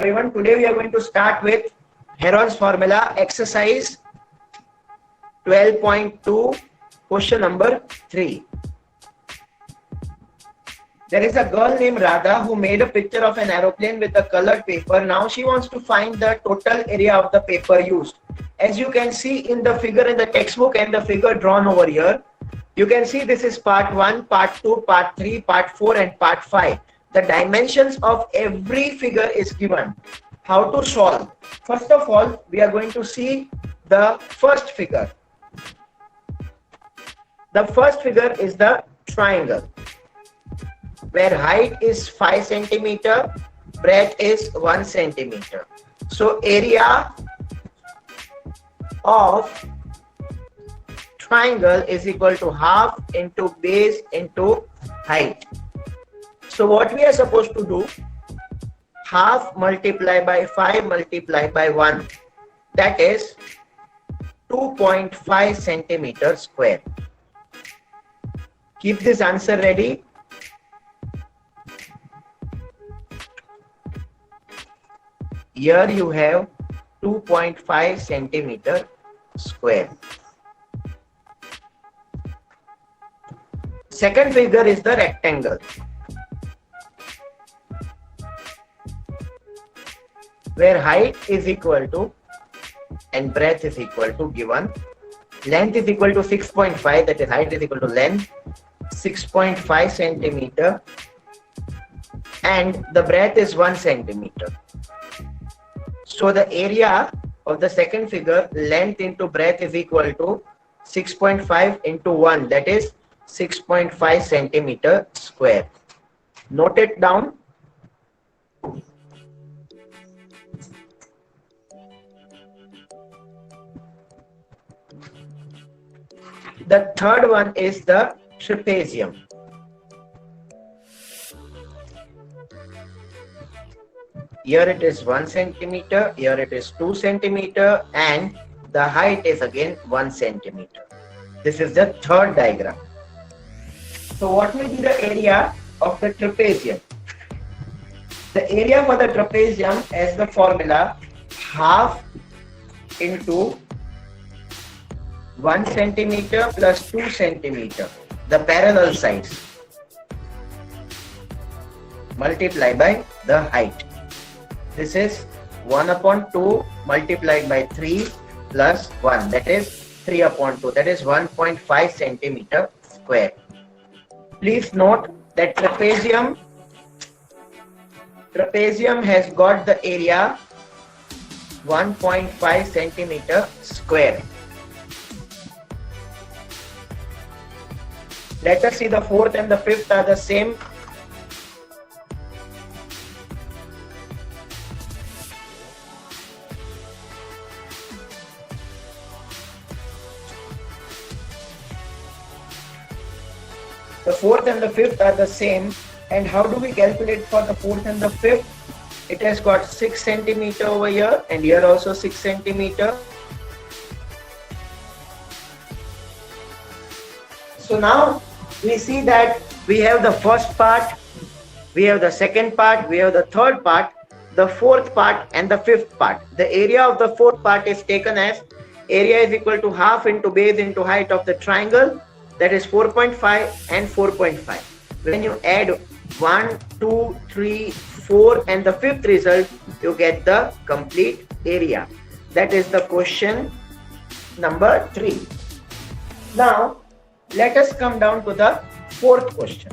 Everyone, today we are going to start with Heron's formula, exercise 12.2, question number 3. There is a girl named Radha who made a picture of an aeroplane with a colored paper. Now she wants to find the total area of the paper used. As you can see in the figure in the textbook and the figure drawn over here, you can see this is part 1, part 2, part 3, part 4 and part 5. The dimensions of every figure is given. How to solve? First of all, we are going to see the first figure. The first figure is the triangle, where height is 5 centimeter, breadth is 1 centimeter. So area of triangle is equal to half into base into height. So what we are supposed to do, half multiplied by 5 multiplied by 1, that is 2.5 centimeter square. Keep this answer ready. Here you have 2.5 centimeter square. Second figure is the rectangle, where height is equal to and breadth is equal to given. Length is equal to 6.5, that is height is equal to length 6.5 centimeter and the breadth is 1 centimeter. So the area of the second figure, length into breadth is equal to 6.5 into 1, that is 6.5 centimeter square. Note it down. The third one is the trapezium. Here it is 1 centimeter, here it is 2 centimeter and the height is again 1 centimeter. This is the third diagram. So what will be the area of the trapezium? The area for the trapezium as the formula, half into 1 centimeter plus 2 centimeter, the parallel sides, multiplied by the height. This is 1 upon 2 multiplied by 3 plus 1, that is 3 upon 2, that is 1.5 centimeter square. Please note that trapezium has got the area 1.5 centimeter square. Let us see the fourth and the fifth are the same. The fourth and the fifth are the same. And how do we calculate for the fourth and the fifth? It has got 6 centimeter over here and here also 6 centimeter. So now we see that we have the first part, we have the second part, we have the third part, the fourth part and the fifth part. The area of the fourth part is taken as area is equal to half into base into height of the triangle, that is 4.5 and 4.5. When you add 1, 2, 3, 4 and the fifth result, you get the complete area. That is the question number 3. Now let us come down to the fourth question.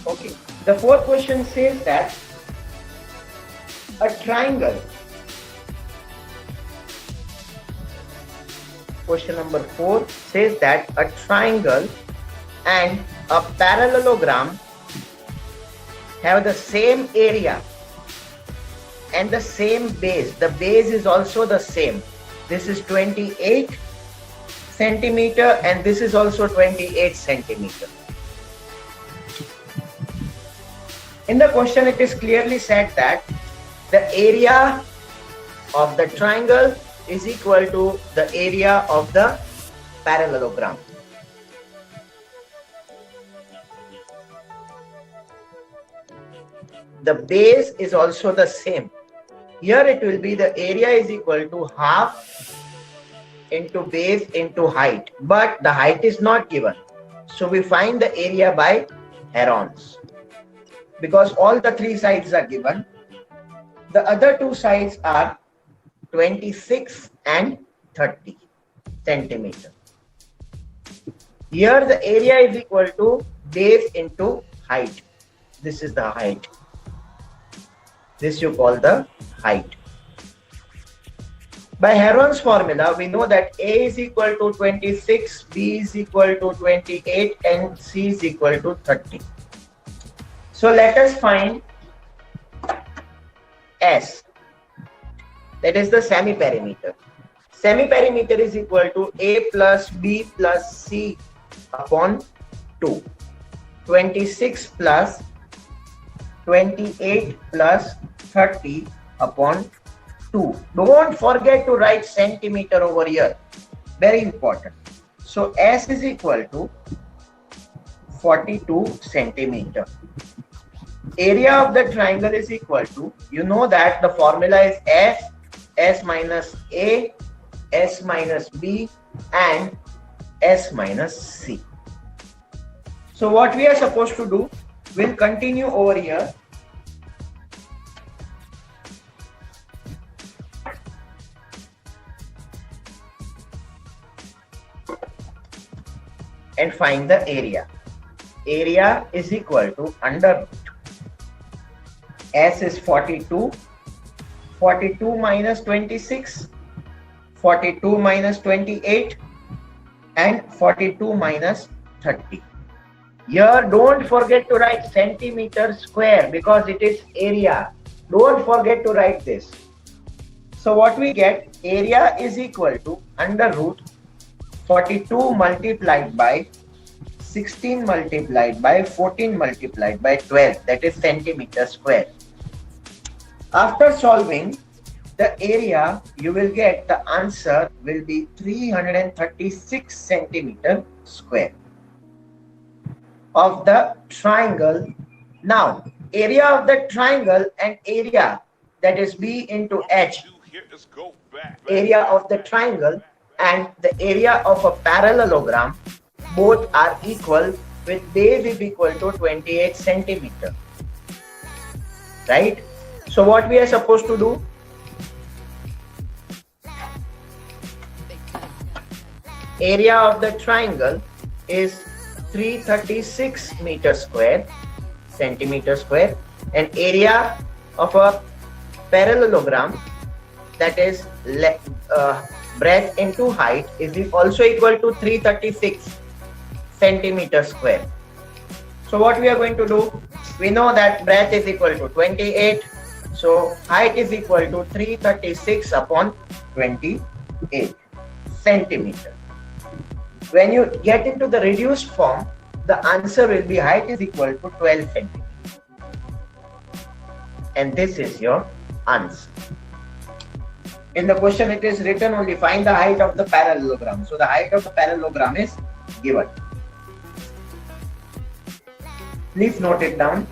Okay, the fourth question says that a triangle. Question number 4 says that a triangle and a parallelogram have the same area and the same base. The base is also the same. This is 28 centimeter and this is also 28 centimeter. In the question, it is clearly said that the area of the triangle is equal to the area of the parallelogram. The base is also the same. Here it will be the area is equal to half into base into height, but the height is not given. So we find the area by Heron's. Because all the three sides are given, the other two sides are 26 and 30 centimeter. Here the area is equal to base into height. This is the height. This you call the height. By Heron's formula, we know that A is equal to 26, B is equal to 28, and C is equal to 30. So let us find S. That is the semi-perimeter. Semi-perimeter is equal to A plus B plus C upon 2. 26 plus 28 plus 30 upon 2. Don't forget to write centimeter over here. Very important. So S is equal to 42 centimeter. Area of the triangle is equal to, you know that the formula is S minus A, S minus B, and S minus C. So what we are supposed to do, we'll continue over here. And find the area. Area is equal to under root. S is 42. 42 minus 26. 42 minus 28. And 42 minus 30. Here don't forget to write centimeter square because it is area. Don't forget to write this. So what we get, area is equal to under root 42 multiplied by 16 multiplied by 14 multiplied by 12, that is centimeter square. After solving the area, you will get the answer will be 336 centimeter square of the triangle. Now, area of the triangle and area, that is B into H, area of the triangle and the area of a parallelogram, both are equal with base is equal to 28 centimeter. Right? So what we are supposed to do? Area of the triangle is 336 meter square, centimeter square, and area of a parallelogram, that is breadth into height, is also equal to 336 centimeter square. So what we are going to do, we know that breadth is equal to 28, so height is equal to 336 upon 28 centimeter. When you get into the reduced form, the answer will be height is equal to 12 centimeter. And this is your answer. In the question it is written only find the height of the parallelogram. So the height of the parallelogram is given. Please note it down.